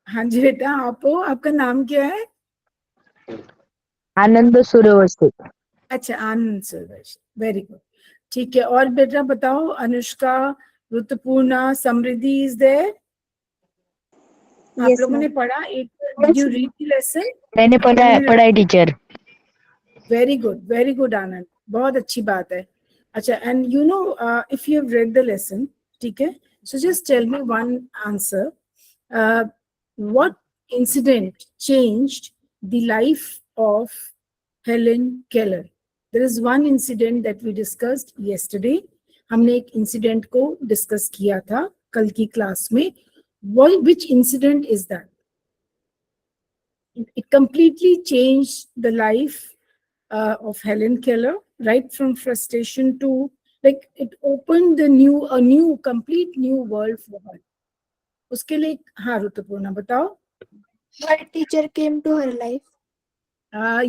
हाँ जी बेटा, आप हो, आपका नाम क्या है? आनंद सूर्यवंशी। अच्छा, आनंद सुरेश, वेरी गुड। ठीक है, और बेटा बताओ, अनुष्का, ऋतुपूर्णा, समृद्धि इज देयर? आप यस लोगों ने मैम। पढ़ा एक, did you read the lesson? मैंने पढ़ा है टीचर। वेरी गुड आनंद, बहुत अच्छी बात है। अच्छा, and you know, if you have read the lesson, ठीक है, so just tell me one answer. What incident changed the life of Helen Keller? There is one incident that we discussed yesterday. हमने एक incident को discuss किया था कल की class में. Which incident is that? It completely changed the life of Helen Keller, right from frustration to, like, it opened a new, complete new world for her. उसके लिए हाँ ऋतुपूर्णा बताओ. Her teacher came to her life.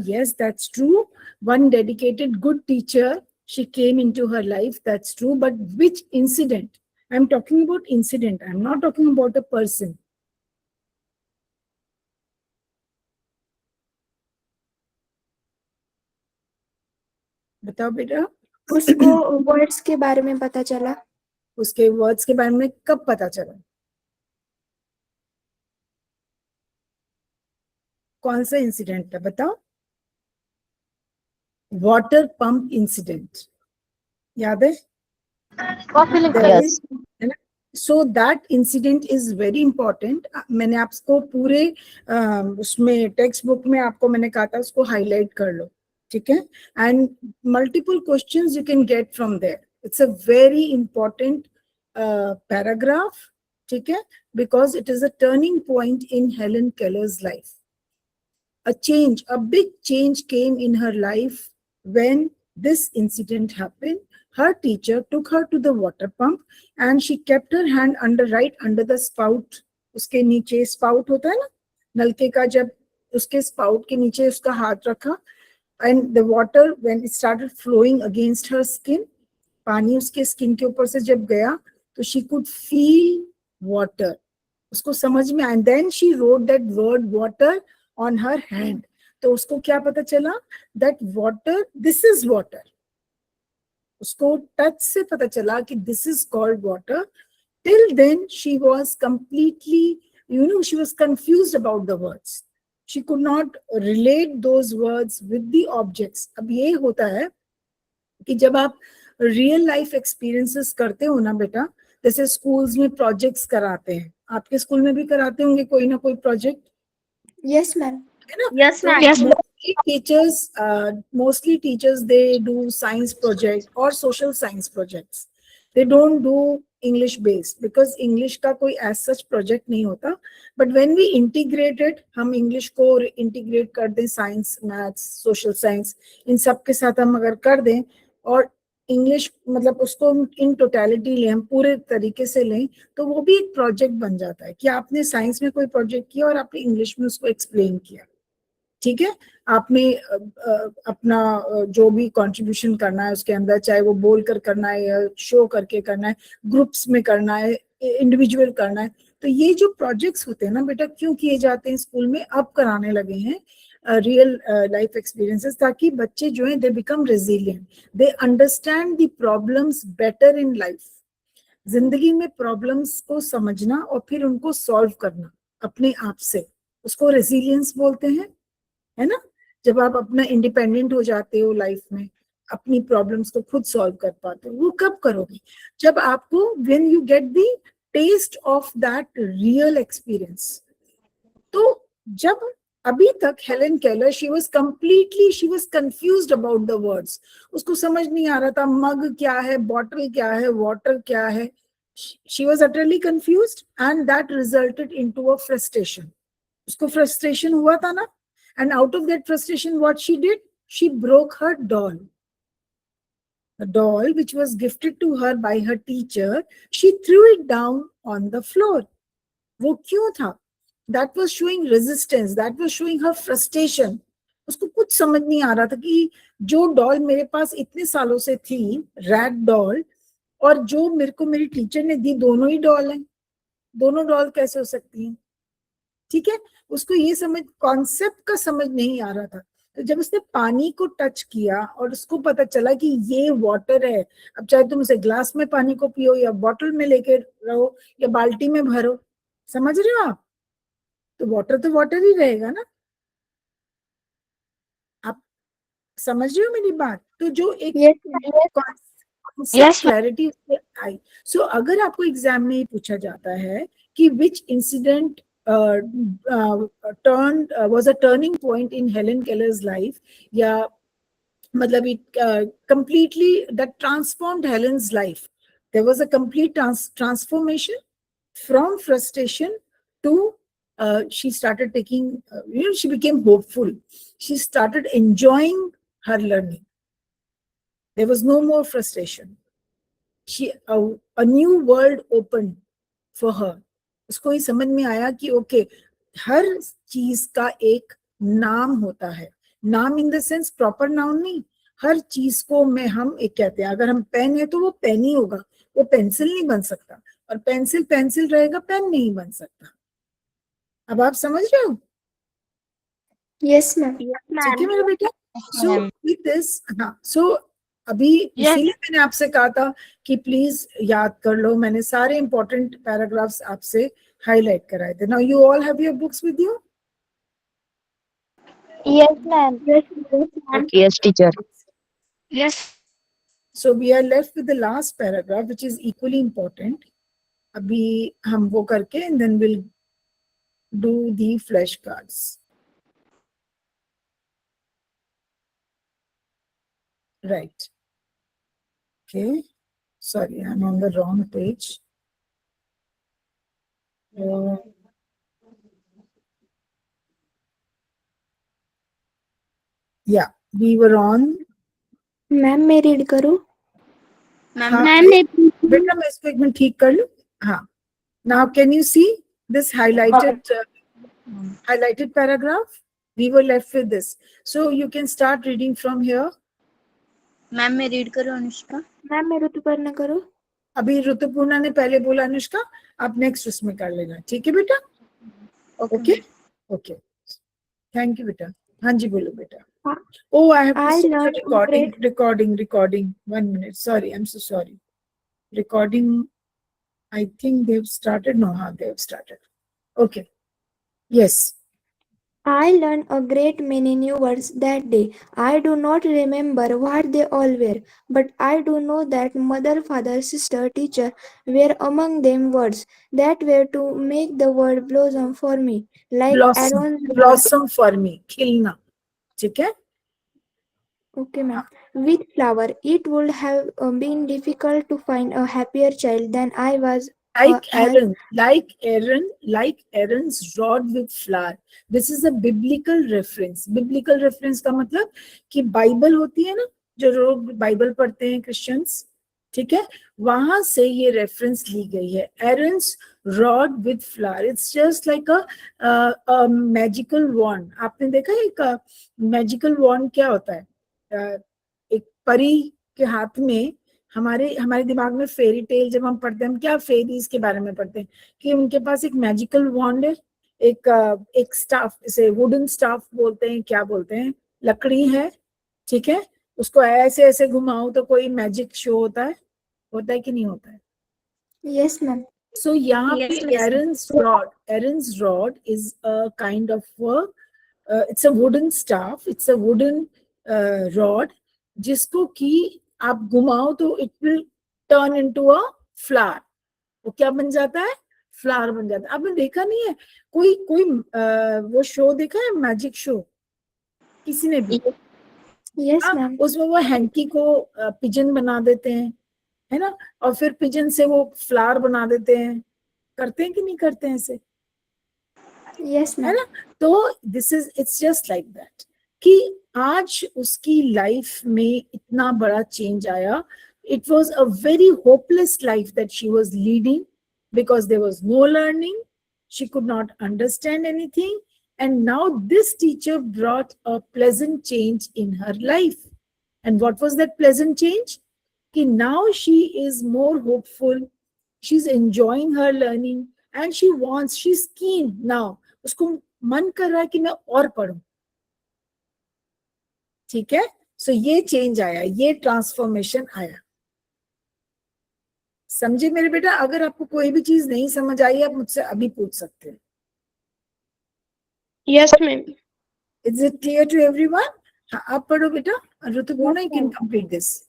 Yes, that's true. One dedicated good teacher, she came into her life, that's true. But which incident? I'm talking about incident, I'm not talking about a person. बताओ बेटा. उसको words के बारे में पता चला. उसके words के बारे में कब पता चला? कौन सा इंसिडेंट था बताओ? वाटर पंप इंसिडेंट, याद है? Yes. So that incident is very important. मैंने आपको पूरे उसमें टेक्स्ट बुक में आपको मैंने कहा था उसको हाईलाइट कर लो, ठीक है? And multiple questions you can get from there. It's a very important paragraph, ठीक है, because it is a turning point in Helen Keller's life. A big change came in her life when this incident happened. Her teacher took her to the water pump and she kept her hand right under the spout. उसके नीचे spout होता है ना नलके का, जब उसके spout के नीचे उसका हाथ रखा, and the water, when it started flowing against her skin, पानी उसके स्किन के ऊपर से जब गया तो she could feel water. उसको समझ में आया. And then she wrote that word water on her hand. तो उसको क्या पता चला? that water, this is water. उसको टच से पता चला कि this is called water. Till then she was completely, she was confused about the words. She could not relate those words with the objects. अब ये होता है कि जब आप रियल लाइफ एक्सपीरियंसेस करते हो ना बेटा, जैसे स्कूल्स में प्रोजेक्ट्स कराते हैं, आपके स्कूल में भी कराते होंगे कोई ना कोई प्रोजेक्ट, यस मैम. है ना? Yes, ma'am. Mostly teachers, they do science project or social science projects. They don't do English based because English का कोई as such project नहीं होता. But when we integrate it, हम English को integrate कर दें, science, maths, social science, इन सब के साथ हम अगर कर दें और इंग्लिश मतलब उसको इन टोटलिटी लें, हम पूरे तरीके से लें, तो वो भी एक प्रोजेक्ट बन जाता है कि आपने साइंस में कोई प्रोजेक्ट किया और आपने इंग्लिश में उसको एक्सप्लेन किया, ठीक है? आपने अपना जो भी कंट्रीब्यूशन करना है उसके अंदर, चाहे वो बोल कर करना है या शो करके करना है, ग्रुप्स में करना है, इंडिविजुअल करना है, तो ये जो प्रोजेक्ट्स होते हैं ना बेटा, क्यों किए जाते हैं स्कूल में, अब कराने लगे हैं रियल लाइफ एक्सपीरियंसेस, ताकि बच्चे जो है they become resilient, they understand the problems better in life. जिंदगी में प्रॉब्लम्स को समझना और फिर उनको सॉल्व करना अपने आप से, उसको रेजिलियंस बोलते हैं, है ना? जब आप अपना इंडिपेंडेंट हो जाते हो लाइफ में, अपनी प्रॉब्लम्स को खुद सॉल्व कर पाते हो, वो कब करोगे? जब आपको when you get the taste of that real experience. तो जब अभी तक Helen Keller, she was confused about the words. उसको समझ नहीं आ रहा था मग क्या है, बॉटल क्या है, वाटर क्या है. She was utterly confused and that resulted into a frustration. उसको फ्रस्ट्रेशन हुआ था ना, and out of that frustration what she did, she broke her doll. A doll which was gifted to her by her teacher, she threw it down on the floor. वो क्यों था? That was showing resistance, that was showing her frustration. उसको कुछ समझ नहीं आ रहा था कि जो डॉल मेरे पास इतने सालों से थी, रैग डॉल, और जो मेरे को मेरी टीचर ने दी, दोनों ही डॉल हैं. दोनों डॉल कैसे हो सकती हैं? ठीक है, उसको ये समझ, कॉन्सेप्ट का समझ नहीं आ रहा था। तो जब उसने पानी को टच किया और उसको पता चला कि ये वाटर है, अब चाहे तुम उसे ग्लास में पानी को पियो या बॉटल में लेके रहो या बाल्टी में भरो, समझ रहे हो आप, तो वाटर ही रहेगा ना। आप समझ रहे हो मेरी बात? तो जो एक Yes, क्लैरिटी उससे आई। सो अगर आपको एग्जाम में पूछा जाता है कि which incident turn was a turning point in Helen Keller's life, या मतलब it completely that transformed Helen's life. There was a complete transformation from frustration to she started taking, she became hopeful. She started enjoying her learning. There was no more frustration. A new world opened for her. उसको ही समझ में आया कि okay, हर चीज का एक नाम होता है। नाम in the sense proper noun नहीं, हर चीज को में हम एक कहते हैं। अगर हम पेन है तो वो पेन ही होगा, वो पेंसिल नहीं बन सकता, और पेंसिल पेंसिल रहेगा, पेन नहीं बन सकता। अब आप समझ रहे हो? Yes ma'am. ठीक है मेरा बेटा। सो विद दिस, हाँ, सो अभी इसीलिए मैंने आपसे कहा था कि प्लीज याद कर लो। मैंने सारे इंपॉर्टेंट पैराग्राफ्स आपसे हाईलाइट कराए थे। Now you all have your books with you? yes, ma'am. Yes, teacher. Yes. So we are left with the last paragraph, which is equally important. अभी हम वो करके and then we'll do the flashcards. Right. Okay. Sorry, I'm on the wrong page. Yeah, we were on. Ma'am मैं read करूँ? हाँ, बेटा मैं इसको एक मिनट ठीक कर लूँ। हाँ, now can you see this highlighted paragraph? We were left with this. So you can start reading from here. Ma'am मैं रीड करूँ अनुष्का? मैम मैं ऋतुपर्णा करूँ? अभी ऋतुपूर्णा ने पहले बोला, अनुष्का आप नेक्स्ट उसमें कर लेना, ठीक है बेटा? ओके ओके, थैंक यू बेटा। हाँ जी बोलो बेटा। Oh, I have to I stop the learned recording. 1 minute. Sorry, I'm so sorry. Recording, I think they've started. No, they have started. Okay. Yes. I learned a great many new words that day. I do not remember what they all were, but I do know that mother, father, sister, teacher were among them words that were to make the world blossom for me, like Aaron's rod. Blossom for me. खिलना. ठीक है? Okay, ma'am. With flower, it would have been difficult to find a happier child than I was. Like Aaron's rod with flower. This is a biblical reference. Biblical reference का मतलब कि Bible होती है ना, जो लोग बाइबल पढ़ते हैं क्रिश्चियंस, ठीक है, वहां से ये रेफरेंस ली गई है। Aaron's rod with flower. It's just like a magical wand. आपने देखा है एक मैजिकल wand क्या होता है? एक परी के हाथ में, हमारे दिमाग में फेरी टेल जब हम पढ़ते हैं, हम क्या फेरीज के बारे में पढ़ते हैं कि उनके पास एक मैजिकल वॉन्ड है, एक स्टाफ, इसे वुडन स्टाफ बोलते हैं, क्या बोलते हैं, लकड़ी है, ठीक है, उसको ऐसे ऐसे घुमाओ तो कोई मैजिक शो होता है कि नहीं होता है? Yes, ma'am. So यहाँ पे Aaron's rod is a kind of it's a wooden staff, it's a wooden rod, जिसको कि आप घुमाओ तो it will turn into a flower. वो क्या बन जाता है? फ्लावर बन जाता है। आपने देखा नहीं है कोई वो शो देखा है, मैजिक शो किसी ने भी? Yes, ma'am. उसमें वो हैंकी को पिजन बना देते हैं, है ना, और फिर पिजन से वो फ्लावर बना देते हैं, करते हैं कि नहीं करते हैं ऐसे? Yes, है ma'am. ना? तो this is, it's just like that कि आज उसकी लाइफ में इतना बड़ा चेंज आया। It was a very hopeless life that she was leading because there was no learning, she could not understand anything, and now this teacher brought a pleasant change in her life. And what was that pleasant change? Ki now she is more hopeful, she's enjoying her learning, and she's keen now. उसको मन कर रहा है कि मैं और पढूं. ठीक है. सो ये चेंज आया, ये ट्रांसफॉर्मेशन आया. समझे मेरे बेटा? अगर आपको कोई भी चीज नहीं समझ आई आप मुझसे अभी पूछ सकते हैं. Yes, ma'am. Is it clear to everyone? हाँ, आप पढ़ो बेटा. ऋतुपूर्णा, you can complete this.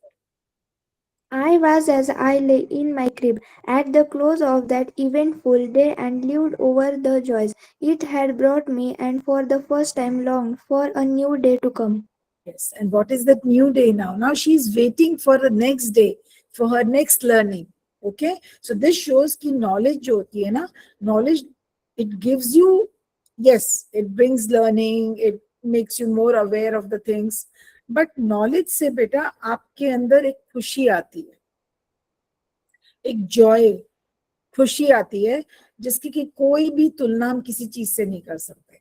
I was as I lay in my crib at the close of that eventful day and lived over the joys it had brought me, and for the first time longed for a new day to come. Yes, and what is that new day now? Now she is waiting for the next day, for her next learning. Okay, so this shows कि knowledge जो होती है ना, knowledge, it gives you, yes, it brings learning, it makes you more aware of the things, but knowledge से बेटा आपके अंदर एक खुशी आती है, एक joy, खुशी आती है जिसकी कि कोई भी तुलना हम किसी चीज से नहीं कर सकते.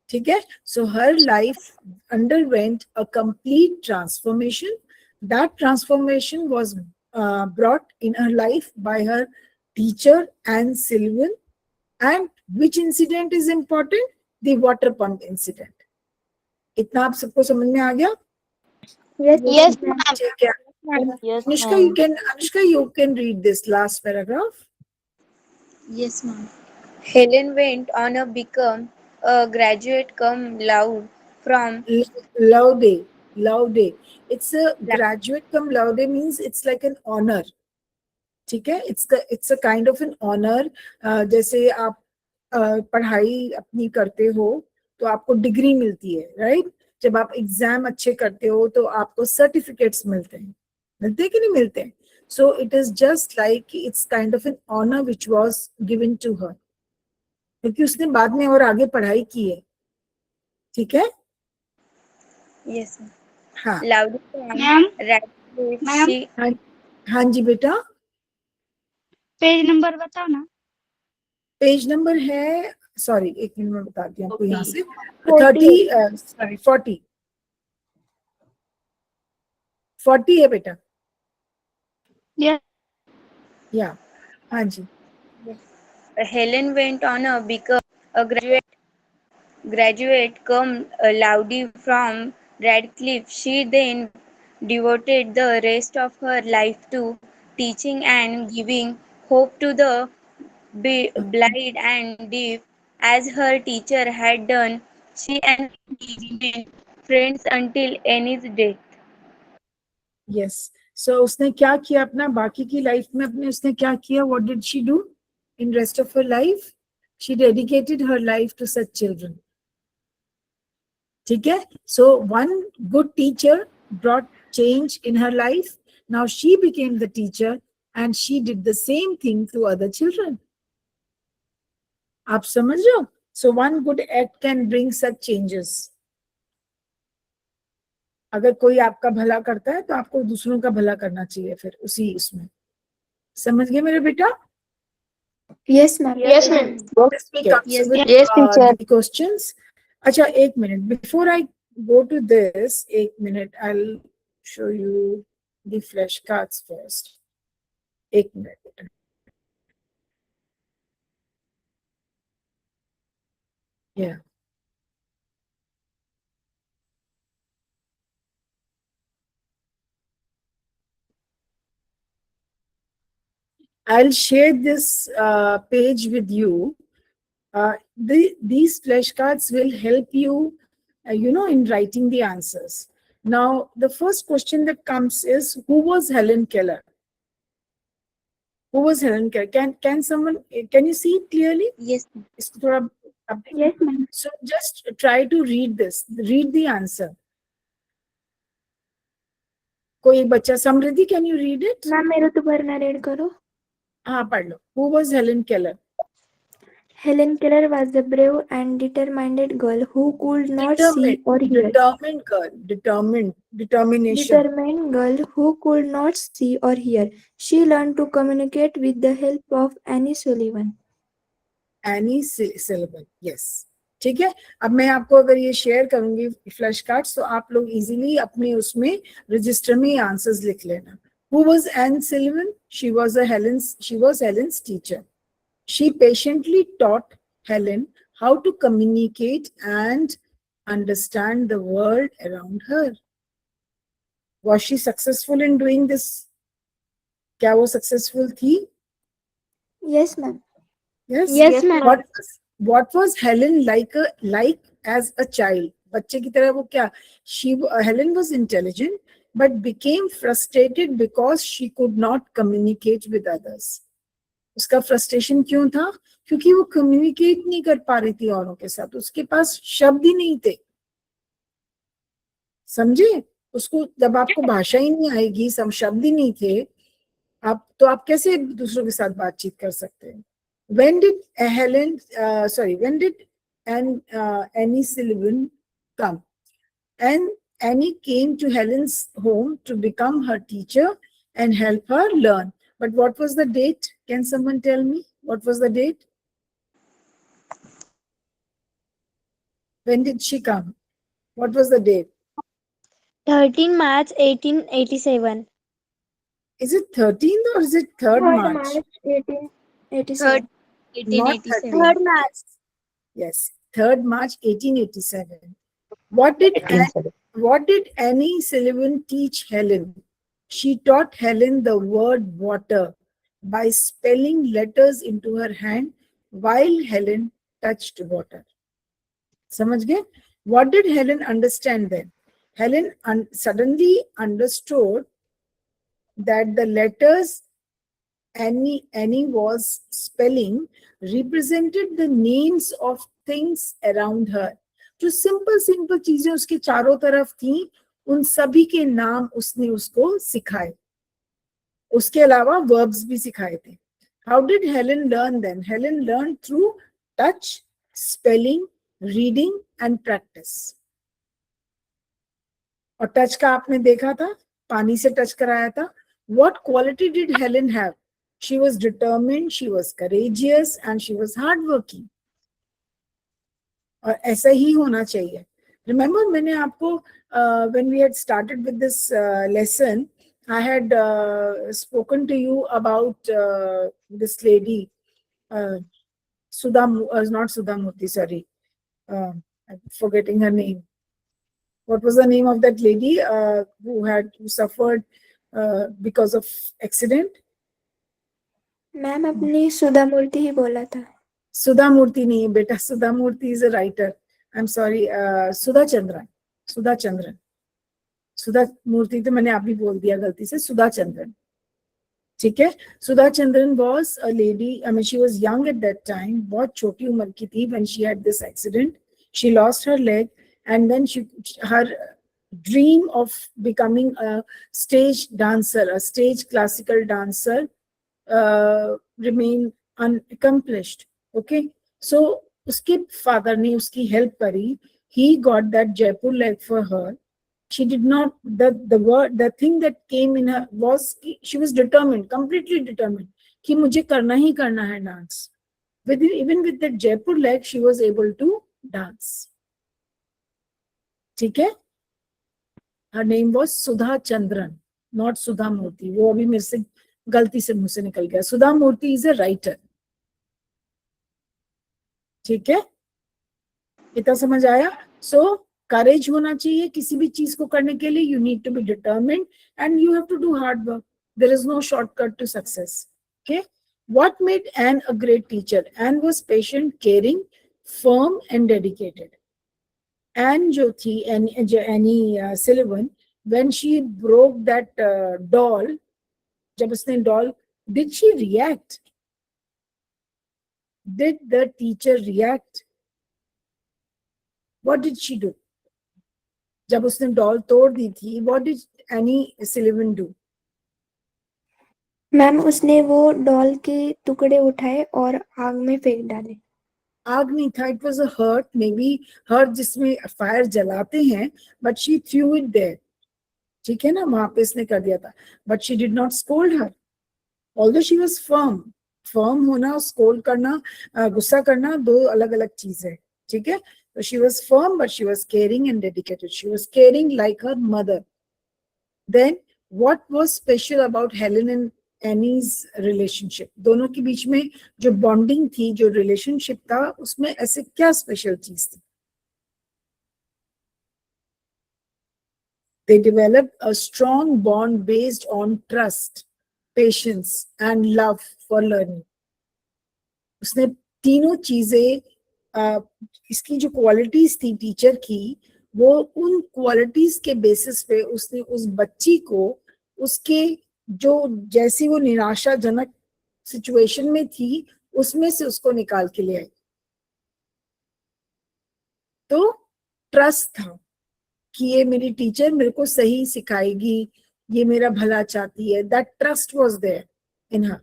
ठीक है. So her life underwent a complete transformation. That transformation was brought in her life by her teacher and Sylvan. And which incident is important? The water pump incident. इतना आप सबको समझ में आ गया? Yes, ma'am. ठीक है. Yes, Anushka, you can read this last paragraph. Yes, ma'am. Helen went on a become a graduate come loud from Laude. It's a graduate cum laude means it's like an honor. ठीक है. It's a kind of an honor. जैसे आप पढ़ाई अपनी करते हो तो आपको डिग्री मिलती है, राइट? जब आप एग्जाम अच्छे करते हो तो आपको सर्टिफिकेट्स मिलते हैं कि नहीं मिलते हैं? So it is just like it's kind of an honour which was given to her, क्योंकि उसने बाद में और आगे पढ़ाई की है. ठीक है. yes, ma'am. हाँ. Loud Ma'am? ma'am. She हाँ जी बेटा. पेज नंबर बताओ ना. पेज नंबर है, सॉरी एक मिनट में बताती हूँ आपको. यहाँ से 40 है बेटा. Yes. या हाँ जी. Helen went on a become a graduate come Laudy from Radcliffe. She then devoted the rest of her life to teaching and giving hope to the blind and deaf, as her teacher had done. She and he remained friends until Annie's death. Yes. So उसने क्या किया अपना बाकी की life में, अपने उसने क्या किया? What did she do in rest of her life? She dedicated her life to such children. ठीक है. So one good teacher brought change in her life. Now she became the teacher and she did the same thing to other children. आप समझ रहे हो? So one good act can bring such changes. अगर कोई आपका भला करता है तो आपको दूसरों का भला करना चाहिए फिर उसी उसमें. समझ गए मेरे बेटा? Yes, ma'am. Yes, ma'am. This we come Yes, with, yes, teacher. the questions. अच्छा एक minute, before I go to this, एक minute, I'll show you the flashcards first. एक मिनट बेटा. Yeah. I'll share this page with you. These flashcards will help you, in writing the answers. Now, the first question that comes is, who was Helen Keller? Who was Helen Keller? Can someone, can you see it clearly? Yes, इसको थोड़ा update. Yes, ma'am. So just try to read this. Read the answer. कोई एक बच्चा, समृद्धि, can you read it? Ma'am, मेरे तो भरना read करो. हाँ पढ़ लो. Who was Helen Keller? Helen Keller was a brave and determined girl who could not see or hear. Determined girl. Determination. Determined girl who could not see or hear. She learned to communicate with the help of Annie Sullivan. Annie Sullivan. Yes. ठीक है. अब मैं आपको अगर ये share करूंगी flash cards तो आप लोग इजीली अपने उसमें रजिस्टर में आंसर्स लिख लेना. Who was Anne Sullivan? She was Helen's teacher. She patiently taught Helen how to communicate and understand the world around her. Was she successful in doing this? क्या वो successful थी? Yes, ma'am. Yes. Yes, ma'am. What was Helen like as a child? बच्चे की तरह वो क्या? Helen was intelligent but became frustrated because she could not communicate with others. उसका frustration क्यों था? क्योंकि वो communicate नहीं कर पा रही थी औरों के साथ. उसके पास शब्द ही नहीं थे. समझे? उसको जब आपको भाषा ही नहीं आएगी, सब शब्द ही नहीं थे, आप कैसे दूसरों के साथ बातचीत कर सकते हैं? When did Annie Sullivan come? And Annie came to Helen's home to become her teacher and help her learn. But what was the date? Can someone tell me? What was the date? When did she come? What was the date? 13 March 1887. Is it 13th or is it 3rd March? 1887. Not 1887. 13th. March. Yes, 3rd March 1887. What did Annie Sullivan teach Helen? She taught Helen the word water by spelling letters into her hand while Helen touched water. समझ गए? What did Helen understand then? Helen suddenly understood that the letters Annie was spelling represented the names of things around her. जो simple चीजें उसके चारों तरफ थी, उन सभी के नाम उसने उसको सिखाए. उसके अलावा verbs भी सिखाए थे. How did Helen learn then? Helen learned through touch, spelling, reading and practice. और टच का आपने देखा था, पानी से टच कराया था. What quality did Helen have? She was determined, she was courageous and she was hardworking. और ऐसा ही होना चाहिए. Remember मैंने आपको when we had started with this lesson, I had spoken to you about this lady, not Sudha Murty, sorry. I'm forgetting her name. What was the name of that lady who suffered because of accident? Ma'am अपनी सुधा मूर्ति ही बोला था. Sudha Murty नहीं बेटा, Sudha Murty is a writer. I'm sorry, Sudha Chandran. Sudha Murty तो मैंने अभी बोल दिया गलती से, Sudha Chandran. ठीक है? Sudha Chandran was a lady, I mean she was young at that time, बहुत छोटी उम्र की थी when she had this accident. She lost her leg and then her dream of becoming a stage dancer, a stage classical dancer remained unaccomplished. Okay, so उसके father ने उसकी help करी. He got that Jaipur leg for her. She did not, the thing that came in her was she was determined, completely determined कि मुझे करना ही करना है dance. Even with that Jaipur leg, she was able to dance. ठीक है? Her name was Sudha Chandran, not Sudha Murty. वो अभी मेरे से गलती से मुंह से निकल गया. Sudha Murty is a writer. ठीक है? इतना समझ आया? So courage होना चाहिए किसी भी चीज को करने के लिए. You need to be determined and you have to do hard work. There is no shortcut to success. Okay? What made Anne a great teacher? Anne was patient, caring, firm and dedicated. Anne जो थी, Annie Sullivan, when she broke that doll, जब उसने doll, did she react? Did the teacher react? What did she do? जब उसने doll तोड़ दी थी, what did Annie Sullivan do? Ma'am उसने वो डॉल के टुकड़े उठाए और आग में फेंक डाले. आग नहीं था, it was a hearth, maybe hearth जिसमें fire जलाते हैं, but she threw it there. ठीक है ना, वहां पे इसने कर दिया था. But she did not scold her. Although she was firm. Firm होना, scold करना, गुस्सा करना दो अलग अलग चीज है. ठीक है? So she was firm, but she was caring and dedicated. She was caring like her mother. Then, what was special about Helen and Annie's relationship, दोनों के बीच में जो बॉन्डिंग थी, जो रिलेशनशिप था, उसमें ऐसे क्या स्पेशल चीज थी? They developed a strong bond based on trust, patience, and love for learning. उसने तीनों चीजें, इसकी जो क्वालिटीज थी टीचर की, वो उन क्वालिटीज के बेसिस पे उसने उस बच्ची को उसके जो जैसी वो निराशाजनक सिचुएशन में थी उसमें से उसको निकाल के ले आई। तो ट्रस्ट था कि ये मेरी टीचर मेरे को सही सिखाएगी, ये मेरा भला चाहती है। That trust was there in her,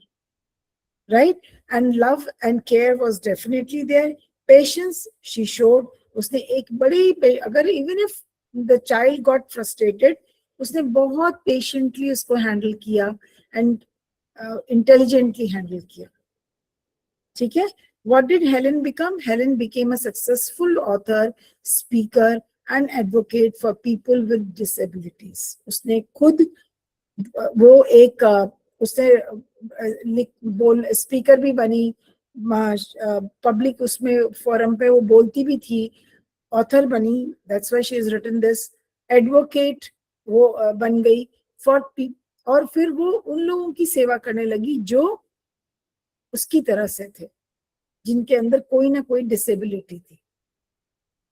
right? And love and care was definitely there. Patience she showed, उसने एक बड़ी, अगर even if the child got frustrated, उसने बहुत पेशेंटली उसको हैंडल किया एंड इंटेलिजेंटली हैंडल किया। ठीक है? What did Helen become? Helen became a successful author, speaker, and advocate for people with disabilities. उसने खुद वो एक उसने बोल स्पीकर भी बनी, पब्लिक उसमें फोरम पे वो बोलती भी थी, ऑथर बनी, that's why she is written this, advocate वो बन गई फॉर पीपल, और फिर वो उन लोगों की सेवा करने लगी जो उसकी तरह से थे, जिनके अंदर कोई ना कोई डिसेबिलिटी थी।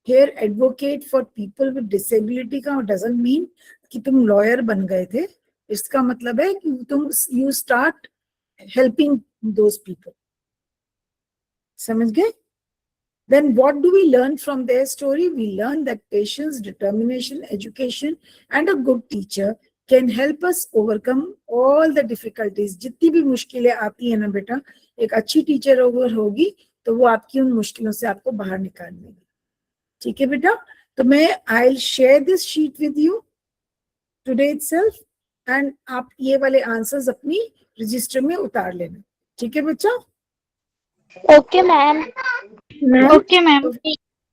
Here advocate for people with disability का doesn't mean कि तुम लॉयर बन गए थे, इसका मतलब है कि तुम you start helping those people. समझ गए? Then what do we learn from their story? We learn that patience, determination, education, and a good teacher can help us overcome all the difficulties. जितनी भी मुश्किलें आती है ना बेटा, एक अच्छी टीचर अगर होगी तो वो आपकी उन मुश्किलों से आपको बाहर निकाल देगी। ठीक है बेटा? तो मैं I'll share this sheet with you today itself, and आप ये वाले आंसर्स अपनी रजिस्टर में उतार लेना। ठीक है बच्चा? Okay ma'am. Okay ma'am.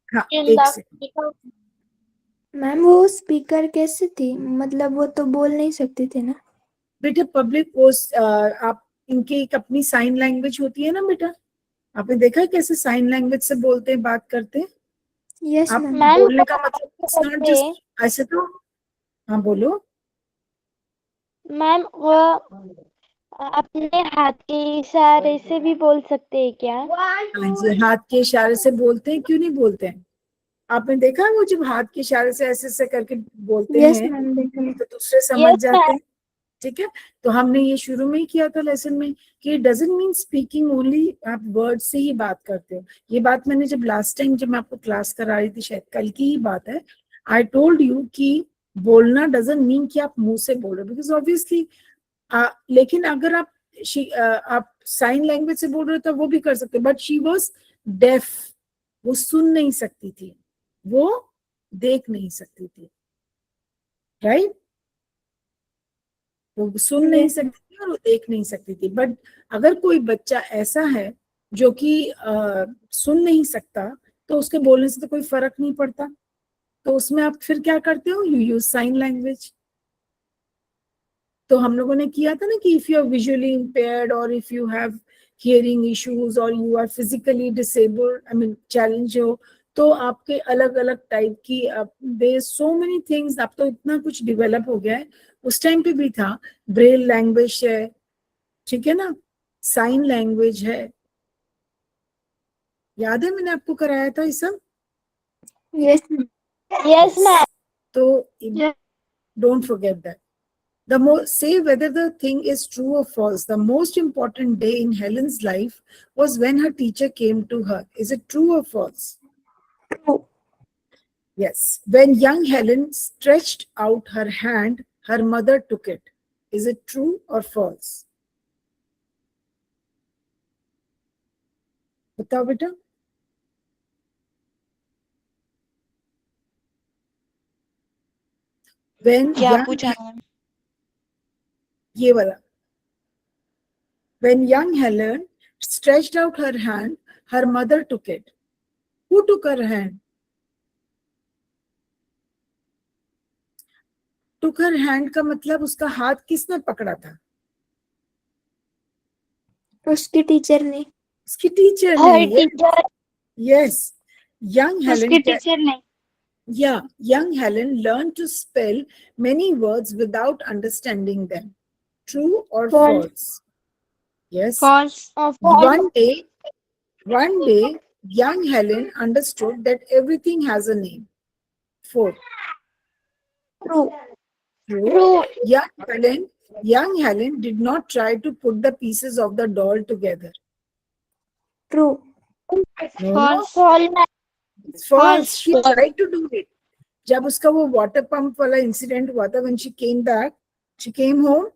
हाँ, एक सेकंड। मैम वो स्पीकर कैसे थी, मतलब वो तो बोल नहीं सकती थी ना? बेटा पब्लिक पोस्ट, आप इनकी एक अपनी साइन लैंग्वेज होती है ना बेटा, आपने देखा है कैसे साइन लैंग्वेज से बोलते हैं, बात करते हैं? यस आप मैम। मैम बोलने का मतलब it's not just ऐसे तो, हाँ बोलो। मैम वो अपने हाथ के इशारे से भी बोल सकते हैं क्या? हाँ जी, हाथ के इशारे से बोलते हैं, क्यों नहीं बोलते हैं? आपने देखा है वो जब हाथ के इशारे से ऐसे ऐसे करके बोलते यस हैं मैम, देखा है। तो दूसरे समझ Yes, जाते हैं। ठीक है? तो हमने ये शुरू में ही किया था लेसन में कि डजंट मीन स्पीकिंग ओनली, आप वर्ड से ही बात करते हो। ये बात मैंने जब लास्ट टाइम जब मैं आपको क्लास करा रही थी, शायद कल की ही बात है, आई टोल्ड यू कि बोलना डजंट मीन कि आप मुंह से बोल रहे हो, बिकॉज ऑब्वियसली लेकिन अगर आप साइन लैंग्वेज से बोल रहे हो तो वो भी कर सकते हो, बट शी वॉज डेफ, वो सुन नहीं सकती थी, वो देख नहीं सकती थी, राइट? वो सुन नहीं सकती थी और वो देख नहीं सकती थी। बट अगर कोई बच्चा ऐसा है जो कि सुन नहीं सकता, तो उसके बोलने से तो कोई फर्क नहीं पड़ता, तो उसमें आप फिर क्या करते हो? You use sign language. तो हम लोगों ने किया था ना कि if you are visually impaired और if you have hearing issues और you are physically disabled, I mean challenge हो, तो आपके अलग अलग टाइप की देयर सो मेनी थिंग्स, अब तो इतना कुछ डेवलप हो गया है, उस टाइम पे भी था। ब्रेल लैंग्वेज है, ठीक है ना, साइन लैंग्वेज है, याद है मैंने आपको कराया था ये सब? Yes Yes, ma'am. तो Yes. don't forget that. The say whether the thing is true or false. The most important day in Helen's life was when her teacher came to her. Is it true or false? True. Yes. When young Helen stretched out her hand, her mother took it. Is it true or false? बताओ बेटा। When क्या young, पूछा ma'am? ये वाला, when young Helen stretched out her hand, her mother took it. Who took her hand? Took her hand का मतलब उसका हाथ किसने पकड़ा था? उसकी टीचर ने. उसकी टीचर her ने. teacher, Yes. Young Helen. उसकी टीचर ने. Yeah, young Helen learned to spell many words without understanding them. True or False. false? Yes. False. One day, young Helen understood that everything has a name. 4. True. True. true, Young Helen did not try to put the pieces of the doll together. True. No, False. false, ma'am. it's false. She tried to do it. जब उसका वो water pump वाला incident हुआ था, when she came back, she came home,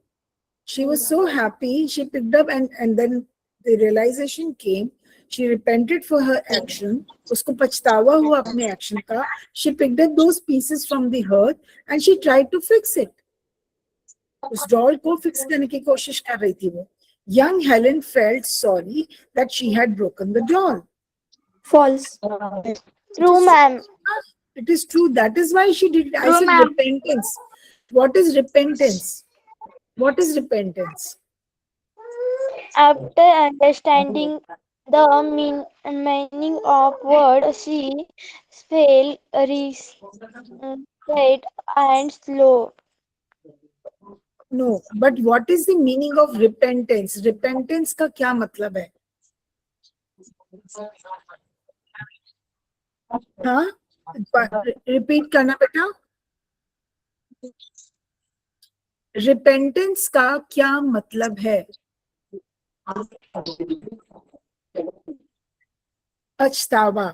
she was so happy, she picked up and then the realization came, she repented for her action, उसको पछतावा हुआ अपने action का, she picked up those pieces from the earth and she tried to fix it. उस doll को fix करने की कोशिश कर रही थी वो. Young Helen felt sorry that she had broken the doll. False. True, ma'am. It is true. That is why she did it. I True, said ma'am. repentance. What is repentance? What is repentance? After understanding the meaning of word, she felt reset and slow. No. But what is the meaning of repentance? Repentance का क्या मतलब है? हाँ? Repeat करना बेटा. Repentance का क्या मतलब है? पछतावा.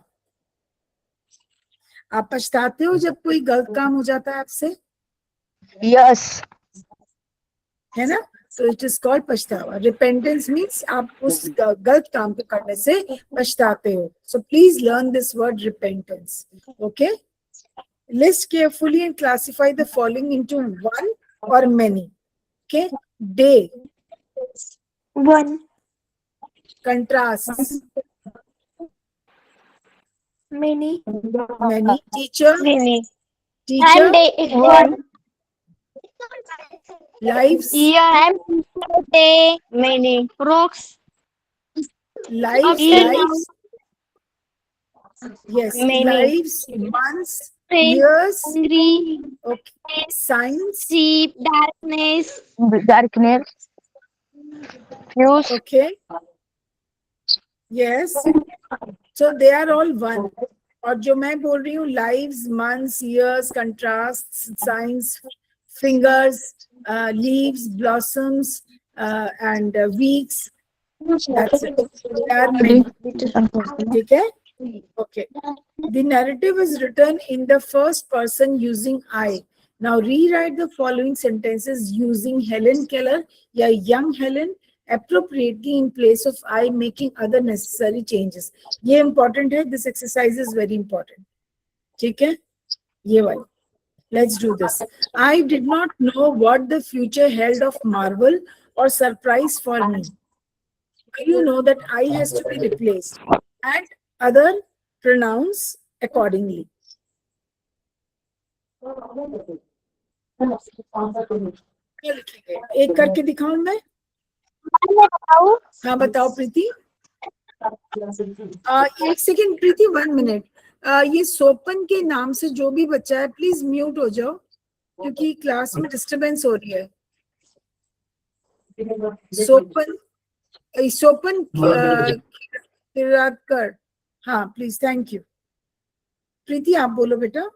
आप पछताते हो जब कोई गलत काम हो जाता है आपसे? Yes. है ना? तो इट इज कॉल्ड पछतावा. रिपेंटेंस मीन्स आप उस गलत काम को करने से पछताते हो. So please learn this word repentance. Okay. List carefully and classify the following into one और many. Okay. Day. 1. Contrast. Many. Many. Teacher. Many. Teacher. And day is one. Lives. Year. And day. Many. Rocks. Lives. Year. Lives. Yes. Many. Lives, months, Rain. years. Hungry. Okay. Signs. Sleep. Darkness. Darkness. Fuse. Okay. Yes. So they are all one. और जो मैं बोल रही हूँ, lives, months, years, contrasts, signs, fingers, leaves, blossoms, and weeks. That's it. They are many. ठीक है? Okay. The narrative is written in the first person using I. Now rewrite the following sentences using Helen Keller या young Helen appropriately in place of I, making other necessary changes. ये important है. This exercise is very important. ठीक है? ये वाली. Let's do this. I did not know what the future held of marvel or surprise for me. You know that I has to be replaced and other pronouns accordingly. एक करके दिखाऊं मैं? हाँ बताओ प्रीति. एक सेकेंड प्रीति, 1 मिनट. ये सोपन के नाम से जो भी बच्चा है प्लीज म्यूट हो जाओ क्योंकि क्लास में डिस्टरबेंस हो रही है. सोपन किरातकर. हाँ प्लीज. Thank you. प्रीति आप बोलो बेटा.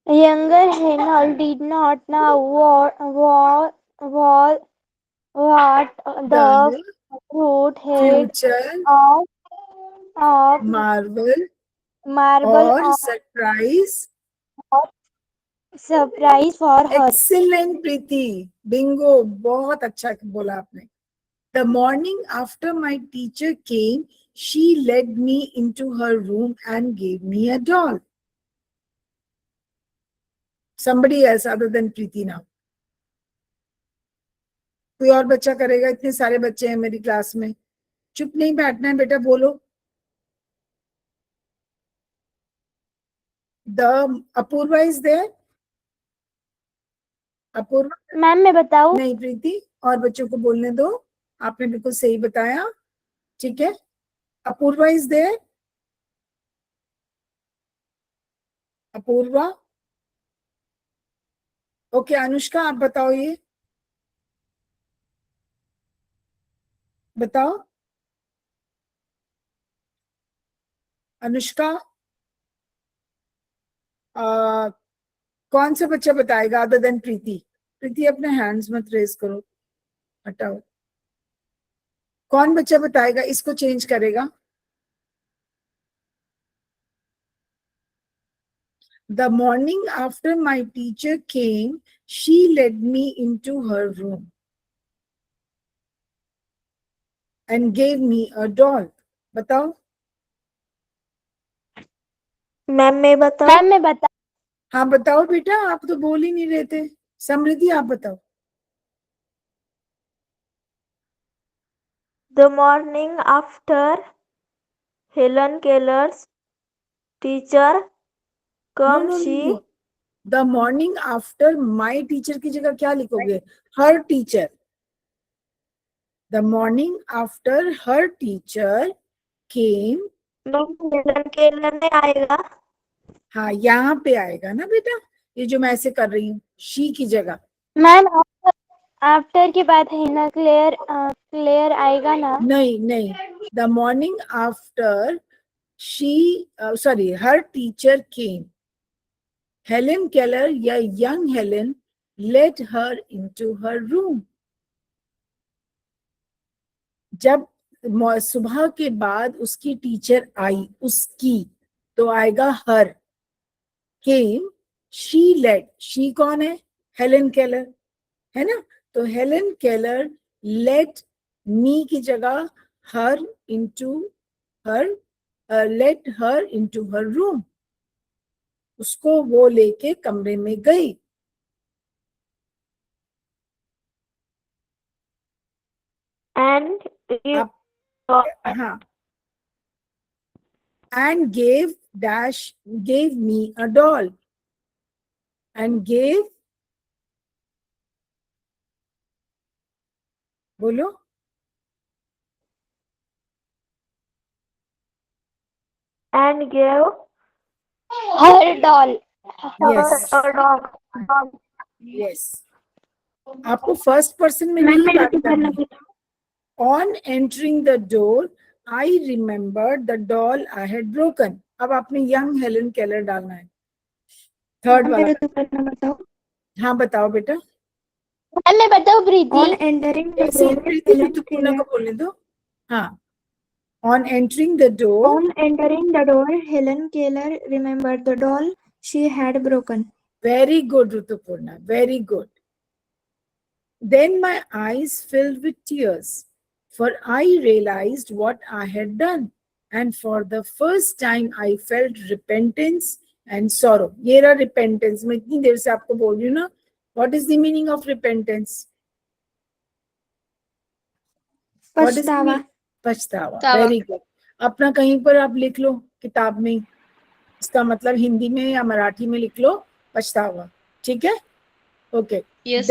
Younger Henry did not know what the fruit head future, of Marvel marble और or surprise for her. Excellent Preeti. Bingo. बहुत अच्छा बोला आपने. The morning after my teacher came, she led me into her room and gave me a doll. Somebody else other than Preeti now. कोई और बच्चा करेगा? इतने सारे बच्चे हैं मेरी क्लास में. चुप नहीं बैठना है बेटा, बोलो. The Apurva is there. Apurva. Ma'am मैं बताऊं? नहीं प्रीति, और बच्चों को बोलने दो. आपने बिल्कुल सही बताया, ठीक है। Apurva is there? Apurva? Okay, Anushka आप बताओ, ये बताओ। अनुष्का, कौन सा बच्चा बताएगा अदर देन प्रीति? प्रीति अपने हैंड्स मत रेज करो, हटाओ। कौन बच्चा बताएगा, इसको चेंज करेगा? The morning after my teacher came, she led me into her room and gave me a doll. बताओ। मैम मैं बताऊं? मैम मैं बता हाँ बताओ बेटा, आप तो बोल ही नहीं रहे थे। समृद्धि आप बताओ। The morning after Helen Keller's teacher no come, no she no, the morning after my teacher की जगह क्या लिखोगे? Her teacher. The morning after her teacher came. Helen Keller में आएगा। हाँ यहाँ पे आएगा ना बेटा, ये जो मैं ऐसे कर रही हूँ, शी की जगह। मैम आफ्टर के बाद है ना क्लेयर, क्लेयर आएगा ना? नहीं नहीं, the morning after she, sorry, her teacher came, Helen Keller या young Helen let her into her room. जब सुबह के बाद उसकी टीचर आई, उसकी, तो आएगा हर। केम, शी लेट, शी कौन है? हेलेन केलर, है ना? तो हेलेन केलर लेट मी की जगह हर इनटू हर, late her into her room, उसको वो लेके कमरे में गई। एंड आप, हाँ, and gave me a doll, and gave, बोलो। and gave her doll. Yes. her a doll. Yes. आपको फर्स्ट पर्सन में नहीं बात करनी। On entering the door, I remembered the doll I had broken. अब आपने यंग हेलेन केलर डालना है, थर्ड वाला। बताओ। हाँ बताओ बेटा। मैम मैं बताऊँ प्रीति? On entering the ऐसे door, प्रीति Helen ऋतुपूर्णा Keller. को बोलने दो। हाँ, on entering the door, On entering the door, Helen Keller remembered the doll she had broken. very good ऋतुपूर्णा, very good. Then my eyes filled with tears, for I realized what I had done, and for the first time I felt repentance and sorrow. ये रहा repentance, मैं इतनी देर से आपको बोल रही हूँ ना। What is the meaning of repentance? What is the पछतावा। meaning? पछतावा, very good. अपना कहीं पर आप लिख लो किताब में, इसका मतलब हिंदी में या मराठी में लिख लो पछतावा, ठीक है? Okay. Yes.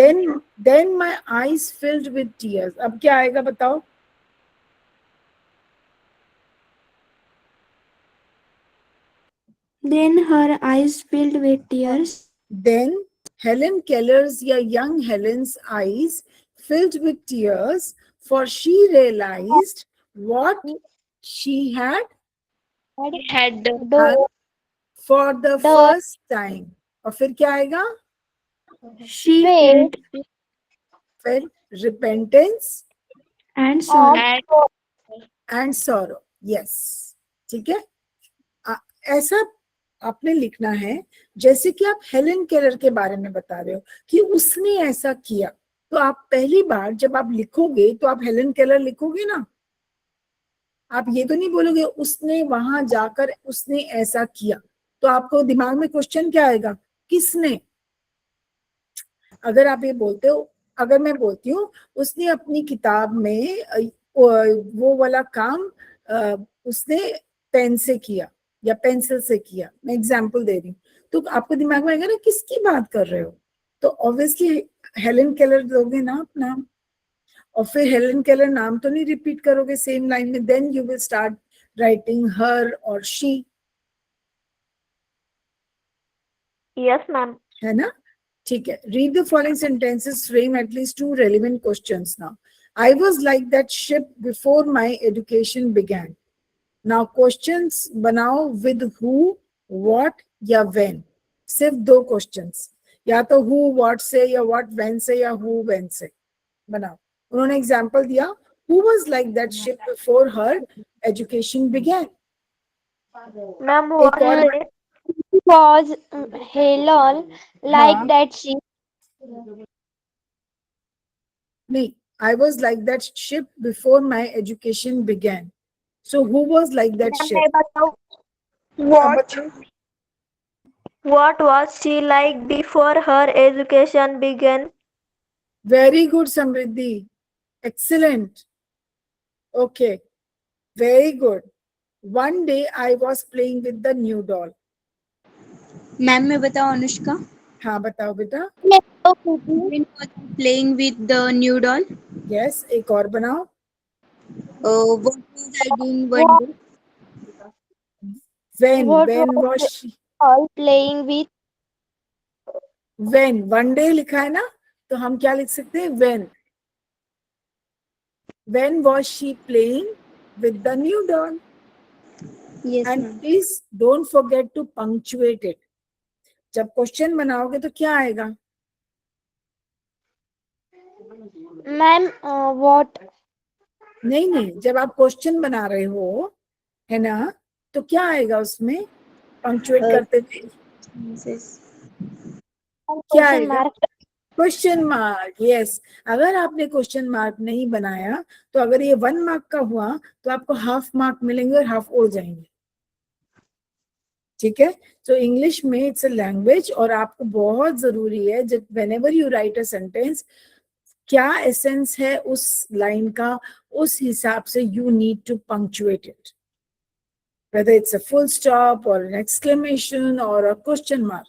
Then my eyes filled with tears. अब क्या आएगा बताओ? Then her eyes filled with tears. Then Helen Keller's या young Helen's eyes filled with tears, for she realized what she had Had done for the first time. और फिर क्या आएगा? She फिर फिर repentance and sorrow. and sorrow. Yes, ठीक है। ऐसा आपने लिखना है जैसे कि आप हेलेन केलर के बारे में बता रहे हो कि उसने ऐसा किया। तो आप पहली बार जब आप लिखोगे तो आप हेलेन केलर लिखोगे ना, आप ये तो नहीं बोलोगे उसने वहां जाकर उसने ऐसा किया। तो आपको दिमाग में क्वेश्चन क्या आएगा? किसने? अगर आप ये बोलते हो, अगर मैं बोलती हूँ उसने अपनी किताब में वो वाला काम उसने पेन से किया या पेंसिल से किया, मैं एग्जाम्पल दे रही हूँ, तो आपको दिमाग में आएगा ना किसकी बात कर रहे हो। तो ऑब्वियसली हेलेन केलर दोगे ना अपना। और फिर हेलन केलर नाम तो नहीं रिपीट करोगे सेम लाइन में, then you will start writing her और शी, यस मैम। है ना? ठीक है. Read the following sentences, frame at least 2 relevant questions now. I was like that ship before my education began. Now questions बनाओ with who, what या when. सिर्फ 2 questions, या तो who what से या what when से या who when से बनाओ. उन्होंने एग्जाम्पल दिया, who was like that ship before her education began. Ma'am एक और was Helen like हाँ. that she नहीं, I was like that ship before my education began. So who was like that ship? मैं बताऊं What? what was she like before her education began? Very good, Samriddhi. Excellent. Okay. Very good. One day I was playing with the new doll. Ma'am मैं बताऊं अनुष्का? हाँ बताओ बेटा. When was I playing with the new doll? Yes. एक और बनाओ. What was I doing one day? When What was she? all playing with? When. One day लिखा है ना, तो हम क्या लिख सकते हैं? When. When was she playing with the new doll? Yes And ma'am. please don't forget to punctuate it. जब क्वेश्चन बनाओगे तो क्या आएगा? Ma'am what? नहीं, जब आप क्वेश्चन बना रहे हो, है ना, तो क्या आएगा उसमें पंक्चुएट करते हुए? क्या Question आएगा? mark. Question mark. यस. अगर आपने क्वेश्चन मार्क नहीं बनाया तो अगर ये 1 मार्क का हुआ तो आपको हाफ मार्क मिलेंगे और हाफ उड़ जाएंगे. ठीक है? तो इंग्लिश में इट्स अ लैंग्वेज और आपको बहुत जरूरी है जब whenever you write a sentence, क्या एसेंस है उस लाइन का, उस हिसाब से you need to punctuate it, whether it's a full stop or an exclamation or a question mark.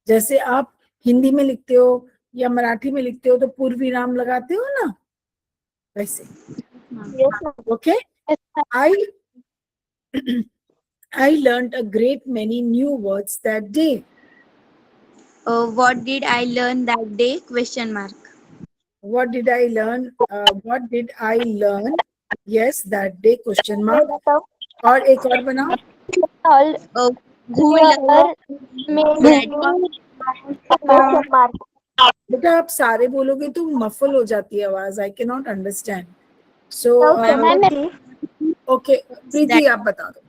जैसे आप हिंदी में लिखते हो या मराठी में लिखते हो तो पूर्ण विराम लगाते हो ना, वैसे. Yes ma'am. Okay? Yes, ma'am. I learned a great many new words that day. What did I learn that day? Question mark. What did I learn? What did I learn? Yes, that day, question mark. मैं बताऊं और एक और बनाओ. all Who learned many question mark. बेटा आप सारे बोलोगे तो मफल हो जाती है आवाज. I can not understand. So okay Preeti आप बता दो.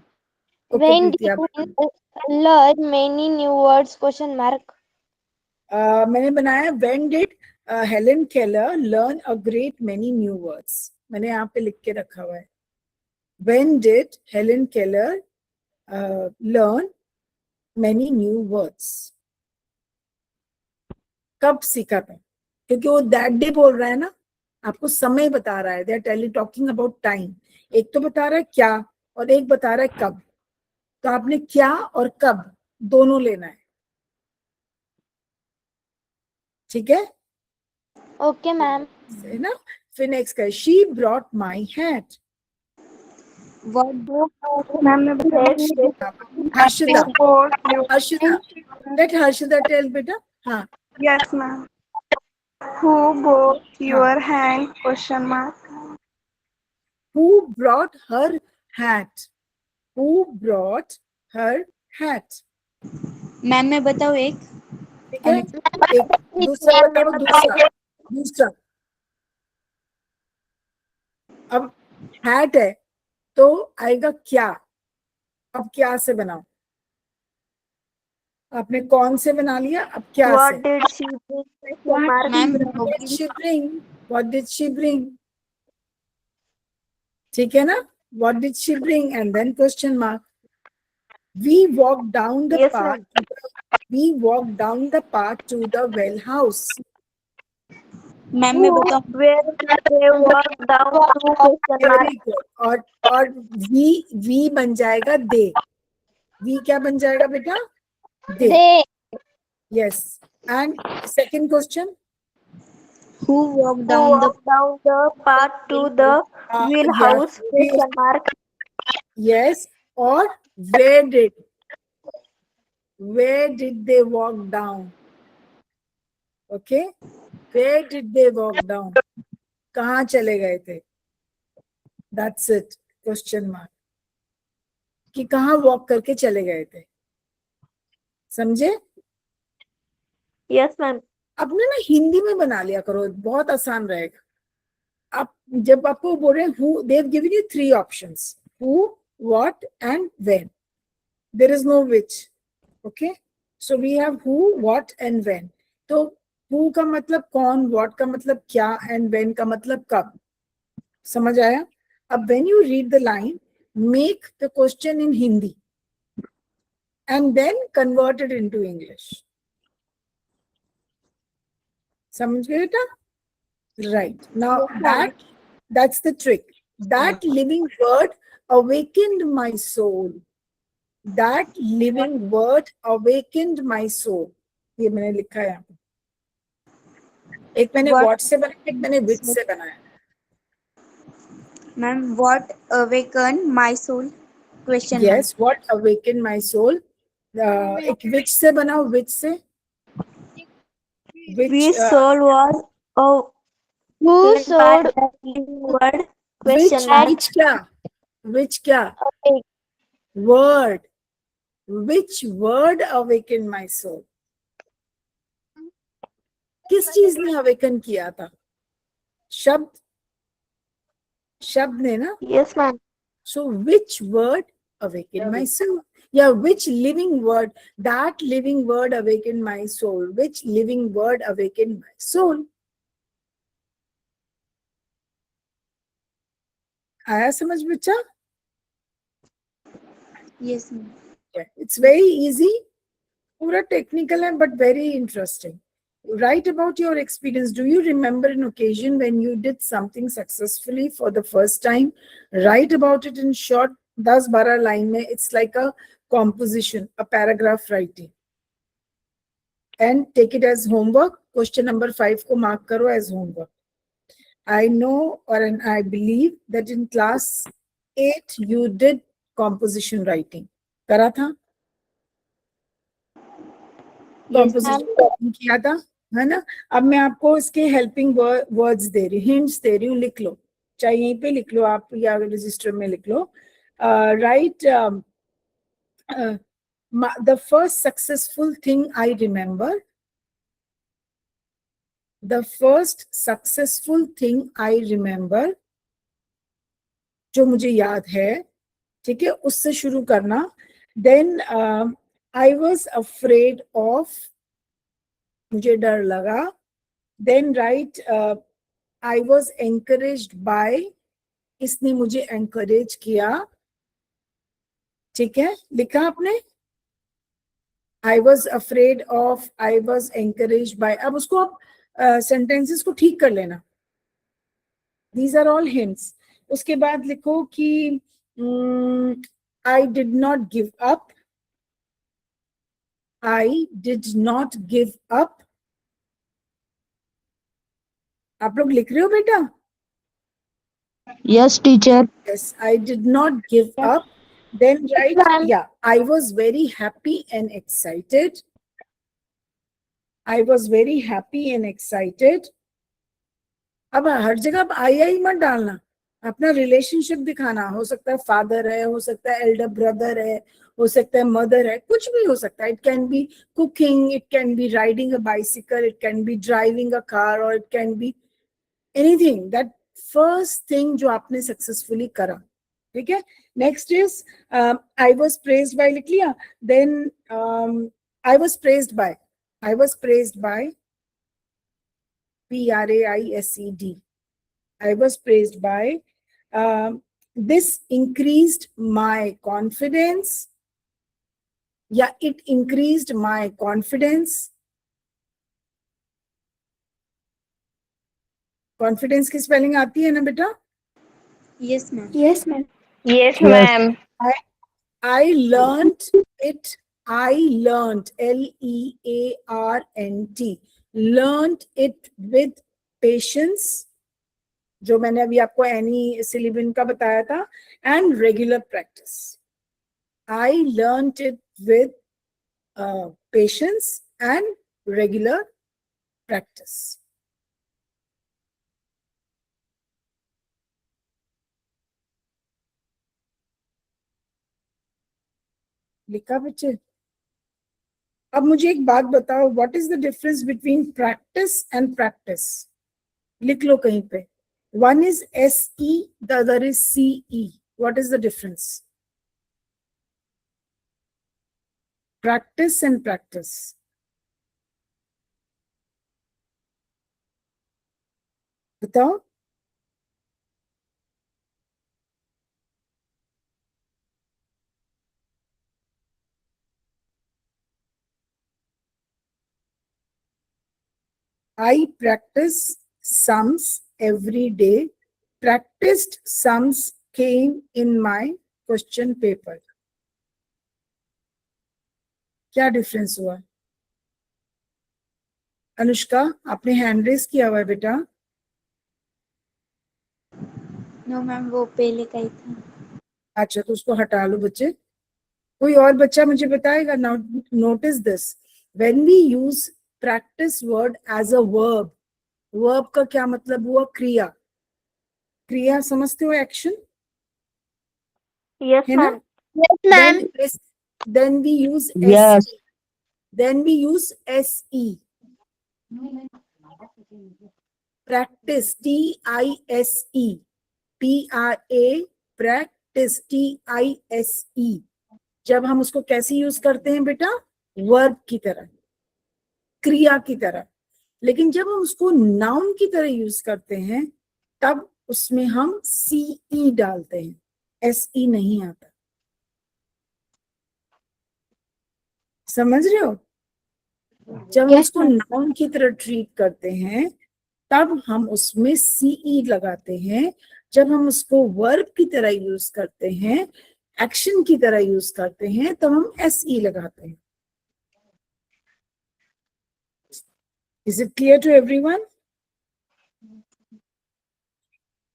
ओके When प्रीति did आप बता दो. you learn many new words? Question mark. मैंने बनाया when did Helen Keller learn a great many new words. मैंने यहाँ पे लिख के रखा हुआ है. When did Helen Keller learn many new words? कब सीखा था? क्योंकि वो that day बोल रहा है ना, आपको समय बता रहा है. They are telling talking about time. एक तो बता रहा है क्या और एक बता रहा है कब. तो आपने क्या और कब दोनों लेना है. ठीक है? Okay ma'am. है ना? फिर नेक्स्ट का she brought my hat. What ma'am Harshita. Harshita. Let Harshita tell बेटा. हाँ. Yes, ma'am. Who bought your hand? Question mark. Who brought her hat? Who brought her hat? Ma'am मैं बताऊं एक? ठीक है? एक दूसरा बताओ. दूसरा अब hat है तो आएगा क्या. अब क्या से बनाओ. आपने कौन से बना लिया, अब क्या से. What did she bring? Question mark. Ma'am What did she bring? What did she bring? ठीक है ना? What did she bring? And then question mark. We walked down the Yes, path. We walked down the path to the well house. Ma'am मैं बताऊं? Where they walk down to question mark. Very good. और we बन जाएगा they. We क्या बन जाएगा बेटा? They. They Yes. And second question. Who walked Who down the walked down the path to the wheel Yes, house? Question mark. yes, or where did they walk down? Okay, where did they walk down? कहाँ चले गए थे? That's it. Question mark. कि कहाँ walk करके चले गए थे? समझे? Yes, ma'am. अपने ना हिंदी में बना लिया करो, बहुत आसान रहेगा. आप जब आपको बोल रहे हैं who, they have given you 3 options: who, what, and when. There is no which. Okay, so we have who, what, and when. तो who का मतलब कौन, what का मतलब क्या, and when का मतलब कब. समझ आया? अब when you read the line, make the question in Hindi and then convert it into English. समझ गए बेटा? Right. Now that's the trick. That living word awakened my soul. That living word awakened my soul. ये मैंने लिखा है यहाँ पे. एक मैंने What- what से बनाया, एक मैंने which से बनाया. Ma'am, what awakened my soul? Question mark. Yes, what awakened my soul. एक which से बनाओ, which से. Which soul was Who awakened by sold that living word? which Question mark. which क्या word, which word awakened my soul. किस चीज ने awaken किया था? शब्द ने ना. Yes, ma'am. So which word awakened my soul? Yeah, which living word? That living word awakened my soul. Which living word awakened my soul? आया समझ बच्चा? Yes, ma'am. Yeah, it's very easy. पूरा technical है, but very interesting. Write about your experience. Do you remember an occasion when you did something successfully for the first time? Write about it in short, 10-12 line में. It's like a composition, a paragraph writing. And take it as homework. Question number 5 को mark करो as homework. I know and I believe that in class 8 you did composition writing. करा था? Yes, Composition writing किया था, है ना? अब मैं आपको इसके helping words दे रही हूँ, hints दे रही हूँ, लिख लो. चाहे यहीं पे लिख लो आप या रजिस्टर में लिख लो. Write the first successful thing I remember. The first successful thing I remember, जो मुझे याद है, ठीक है, उससे शुरू करना. Then I was afraid of, मुझे डर लगा. Then write I was encouraged by, इसने मुझे encourage किया. ठीक है, लिखा आपने? I was afraid of, I was encouraged by. अब उसको आप sentences को ठीक कर लेना. These are all hints. उसके बाद लिखो कि I did not give up. I did not give up. आप लोग लिख रहे हो बेटा? Yes, teacher. Yes, I did not give up. Then write, ma'am. yeah, I was very happy and excited. I was very happy and excited. अब हर जगह आप आई मत डालना. अपना रिलेशनशिप दिखाना. हो सकता है फादर है, हो सकता है एल्डर ब्रदर है, हो सकता है मदर है, कुछ भी हो सकता है. It can be cooking, it can be riding a bicycle, it can be driving a car, और it can be anything. That first thing जो आपने सक्सेसफुली करा. ठीक है. Next is I was praised by, लिख लिया. Then I was praised by, I was praised by, PRAISED. I was praised by. This increased my confidence. Yeah, it increased my confidence. Confidence की spelling आती है ना बेटा? Yes, ma'am. Yes, ma'am. Yes, Yes. ma'am. I learned it. I learned, LEARNT. Learned it with patience, जो मैंने अभी आपको any सिलिबिन का बताया था, and regular practice. I learn it with patience and regular practice. लिखा बच्चे? अब मुझे एक बात बताओ, what is the difference between practice and practice? लिख लो कहीं पे. One is SE, the other is CE. What is the difference? Practice and practice. बताओ. I practice sums every day. Practiced sums came in my question paper. क्या difference हुआ? अनुष्का, आपने hand raise किया हुआ है बेटा. नो मैम, वो पहले का ही था. अच्छा, तो उसको हटा लो बच्चे. कोई और बच्चा मुझे बताएगा? Now notice this, when we use practice word as a verb, verb का क्या मतलब हुआ? क्रिया. क्रिया समझते हो? एक्शन Yes, है ना? ma'am. Yes, ma'am. Then we use Yes. SE. Then we use SE. Practice, TISE. PRA, practice, TISE. जब हम उसको कैसे यूज करते हैं बेटा? वर्ब की तरह, क्रिया की तरह. लेकिन जब हम उसको नाउन की तरह यूज करते हैं, तब उसमें हम CE डालते हैं, SE नहीं आता. समझ रहे हो? जब हम Yes, उसको ma'am. नाउन की तरह ट्रीट करते हैं, तब हम उसमें CE लगाते हैं. जब हम उसको वर्ब की तरह यूज करते हैं, एक्शन की तरह यूज करते हैं, तब हम SE लगाते हैं. Is it clear to everyone?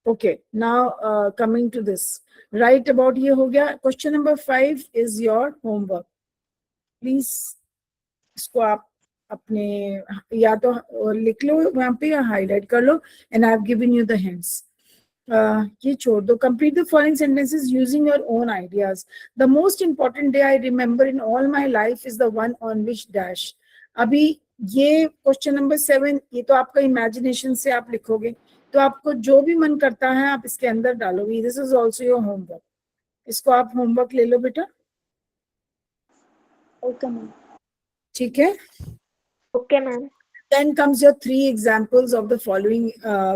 Okay, now coming to this. Write about ये हो गया. Question number 5 is your homework. Please इसको आप अपने या तो लिख लो वहां पे या हाईलाइट कर लो. And I have given you the hints. ये छोड़ दो. Complete the following sentences using your own ideas. The most important day I remember in all my life is the one on which dash. अभी ये question number 7, ये तो आपका imagination से आप लिखोगे, तो आपको जो भी मन करता है आप इसके अंदर डालोगे. This is also your homework. इसको आप होमवर्क ले लो बेटा. Okay ma'am. ठीक है. Okay, ma'am. Then comes your 3 examples of the following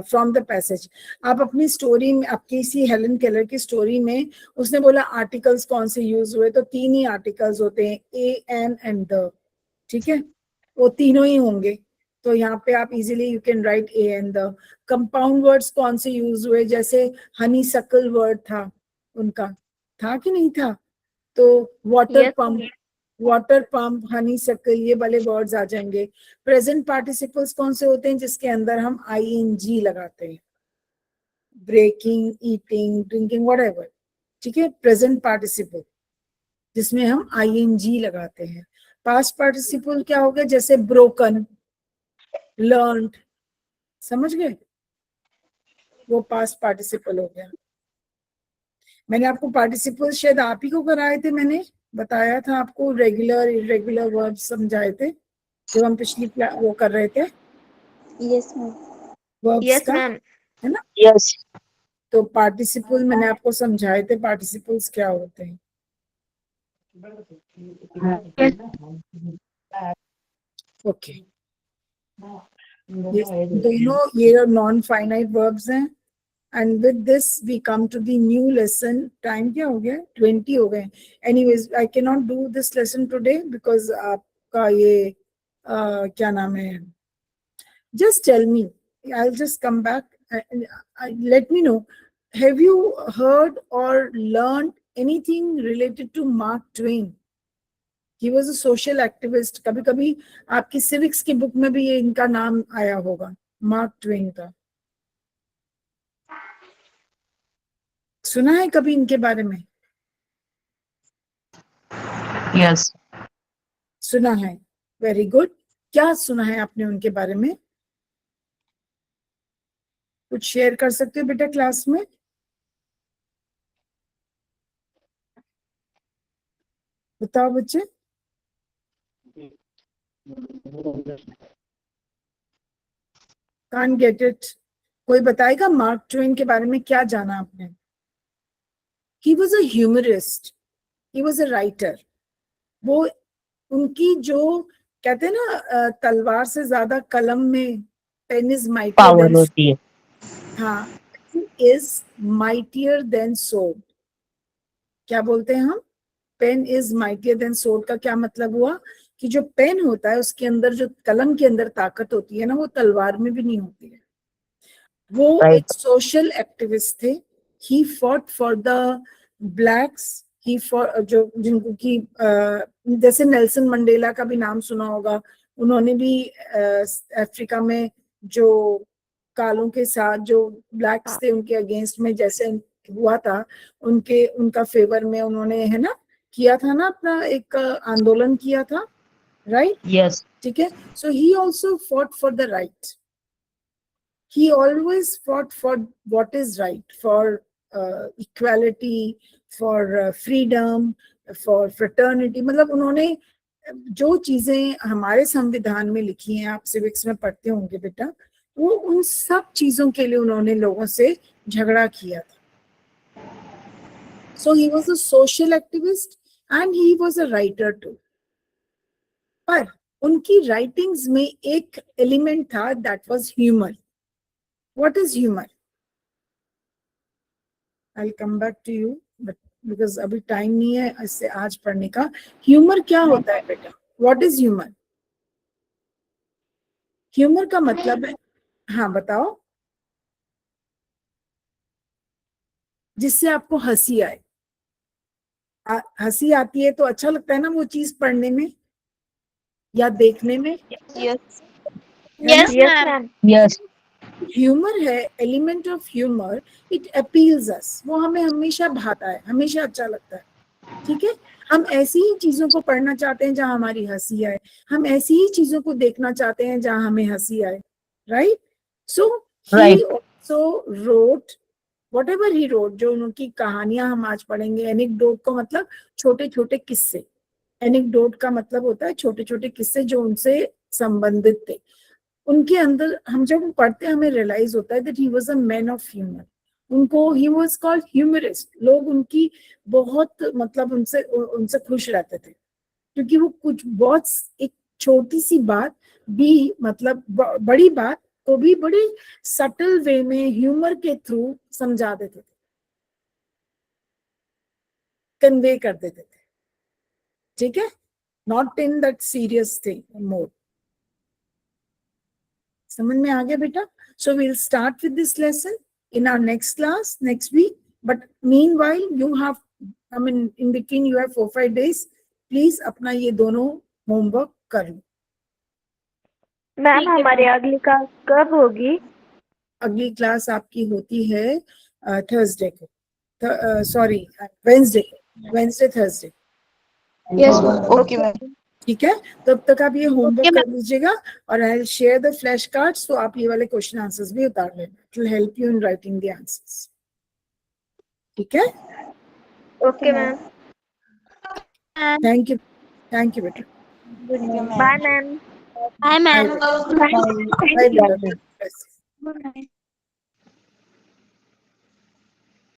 from the passage. आप अपनी स्टोरी में, आपकी इसी हेलन केलर की स्टोरी में उसने बोला आर्टिकल्स कौन से यूज हुए, तो 3 ही आर्टिकल्स होते हैं, ए, एन एंड द. ठीक है, वो तीनों ही होंगे. तो यहाँ पे आप easily you can write A and the. Compound words कौन से यूज हुए, जैसे हनी सकल वर्ड था, उनका था कि नहीं था? तो water Yes, pump, ma'am. Water pump, Honey सकल, ये वाले वर्ड्स आ जाएंगे. प्रेजेंट पार्टिसिपल्स कौन से होते हैं? जिसके अंदर हम ING लगाते हैं, ब्रेकिंग, ईटिंग, ड्रिंकिंग, व्हाटएवर. ठीक है, प्रेजेंट पार्टिसिपल जिसमें हम ING लगाते हैं. पास्ट पार्टिसिपल क्या हो गया? जैसे ब्रोकन, लर्नड, समझ गए? वो पास्ट पार्टिसिपल हो गया. मैंने आपको पार्टिसिपल शायद आप ही को कराए थे, मैंने बताया था आपको, रेगुलर इरेगुलर वर्ब समझाए थे जब हम पिछली वो कर रहे थे यस मैम. वर्ब्स Yes, का, ma'am. है ना? Yes. तो पार्टिसिपल मैंने आपको समझाए थे, पार्टिसिपल्स क्या होते हैं. ओके. दोनों ये नॉन फाइनाइट वर्ब्स हैं. And with this we come to the new lesson. Time क्या हो गया? 20 हो गए. Anyways I can not do this lesson today because आपका ये क्या नाम है, just tell me, I'll just come back. Let me know, have you heard or learned anything related to Mark Twain? He was a social activist. कभी कभी आपकी civics की book में भी ये इनका नाम आया होगा. मार्क ट्वेन का सुना है कभी इनके बारे में? Yes. सुना है, वेरी गुड। क्या सुना है आपने उनके बारे में? कुछ शेयर कर सकते हो बेटा क्लास में? बताओ बच्चे। Can't get it. कोई बताएगा मार्क ट्वेन के बारे में क्या जाना आपने? He was a humourist, he was a writer. वो उनकी जो कहते हैं ना तलवार से ज्यादा कलम में pen is mightier Power than, होती है। हाँ, इज माइटियर देन सोर्ड। क्या बोलते हैं हम? Pen is mightier than sword का क्या मतलब हुआ कि जो पेन होता है उसके अंदर, जो कलम के अंदर ताकत होती है ना, वो तलवार में भी नहीं होती है। वो Right. एक सोशल एक्टिविस्ट थे। He fought for the blacks, he for जो जिनको की जैसे नेल्सन मंडेला का भी नाम सुना होगा। उन्होंने भी अफ्रीका में जो कालों के साथ जो ब्लैक्स थे उनके अगेंस्ट में जैसे हुआ था, उनका फेवर में उन्होंने, है ना, किया था ना, अपना एक आंदोलन किया था, राइट? Yes. ठीक है। So he also fought for the right. He always fought for what is right, for equality, for freedom, for fraternity। मतलब उन्होंने जो चीजें हमारे संविधान में लिखी हैं, आप सिविक्स में पढ़ते होंगे बेटा, वो उन सब चीजों के लिए उन्होंने लोगों से झगड़ा किया था। So he was a social activist and he was a writer too। पर उनकी राइटिंग्स में एक एलिमेंट था, that was humour. What is humor? I'll come back to you, but because अभी टाइम नहीं है इससे आज पढ़ने का। ह्यूमर क्या होता है बेटा? What is humor? ह्यूमर का मतलब है, हाँ बताओ, जिससे आपको हंसी आए। हंसी आती है तो अच्छा लगता है ना वो चीज पढ़ने में या देखने में? Yes. Yes, ma'am. Yes. Humour है, element of humour, it appeals us. वो हमें हमेशा भाता है, हमेशा अच्छा लगता है। ठीक है। हम ऐसी ही चीजों को पढ़ना चाहते हैं जहां हमारी हंसी आए, हम ऐसी ही चीजों को देखना चाहते हैं जहां हमें हंसी आए, right? So he Right. Also wrote whatever he wrote. जो उनकी कहानियां हम आज पढ़ेंगे, एनेक्डोट को मतलब छोटे छोटे किस्से। एनेक्डोट का मतलब होता है छोटे छोटे किस्से जो उनसे संबंधित थे। उनके अंदर हम जब पढ़ते हैं हमें रियलाइज होता है that he was a man of humour. उनको ही वाज कॉल्ड ह्यूमरिस्ट। लोग उनकी बहुत मतलब उनसे उनसे खुश रहते थे क्योंकि वो कुछ बहुत एक छोटी सी बात भी, मतलब बड़ी बात को भी बड़ी सटल वे में ह्यूमर के थ्रू समझा देते थे, कन्वे कर देते थे। ठीक है, not in that serious thing mode. समझ में आ गया बेटा? So we'll start with this lesson in our next class next week. But meanwhile, you have, I mean, in between you have 4-5 days. Please अपना ये दोनों homework कर लो। Ma'am हमारी अगली क्लास कब होगी? अगली क्लास आपकी होती है थर्सडे को, sorry Wednesday Thursday. Yes, ma'am. Okay, ma'am. ठीक है, तब तक आप ये होमवर्क कर लीजिएगा और I will share the flash cards, तो आप ये वाले क्वेश्चन आंसर्स भी उतार लेना। It will help you in writing the answers. ठीक है, ओके मैम। थैंक यू बेटा। Bye ma'am. बाय बेटा। Good night.